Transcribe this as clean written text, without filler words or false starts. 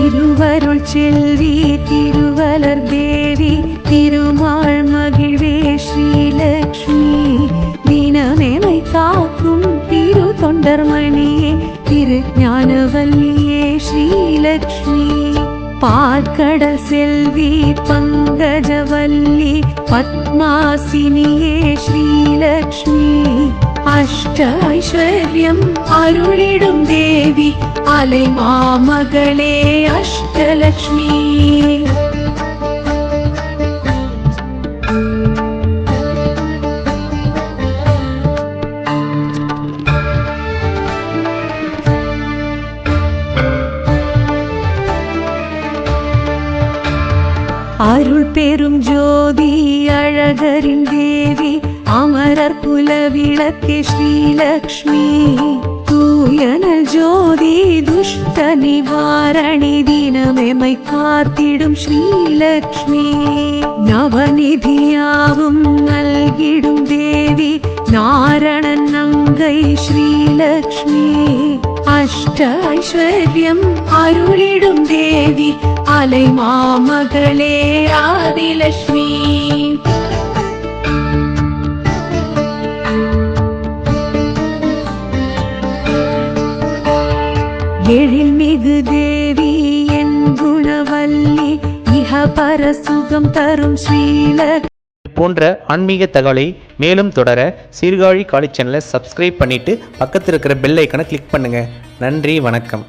திருவருள் செல்வி திருவலர் தேவி திருமால் மகிழ்வே ஸ்ரீலக்ஷ்மி தினமெமை காக்கும் திரு தொண்டர்மணியே திரு ஞானவல்லியே ஸ்ரீலக்ஷ்மி பாற்கடல் செல்வி பங்கஜவல்லி பத்மாசினியே ஸ்ரீலக்ஷ்மி அஷ்ட ஐஸ்வர்யம் அருளிடும் தேவி அலை மாமகளே அஷ்டலக்ஷ்மி அருள் பெரும் ஜோதி அழகரின் தேவி அமரர் குல விளக்கே ஸ்ரீலக்ஷ்மி தூயனல் ஜோதி துஷ்ட நிவாரணி தினமெமை காத்திடும் ஸ்ரீலக்ஷ்மி நவநிதியாவும் நல்கிடும் தேவி நாரணன் நங்கை ஸ்ரீலக்ஷ்மி அஷ்ட ஐஸ்வர்யம் அருளிடும் தேவி அலை மாமகளே ஆதிலக்ஷ்மி எழில்மிகு தேவி என் குணவல்லி இஹ பரசுகம் தரும் ஸ்ரீலக்ஷ்மி போன்ற ஆன்மீக தகவலை மேலும் தொடர சீர்காழி காலேஜ் சேனலை சப்ஸ்கிரைப் பண்ணிட்டு பக்கத்தில் இருக்கிற பெல் ஐக்கனை கிளிக் பண்ணுங்க. நன்றி, வணக்கம்.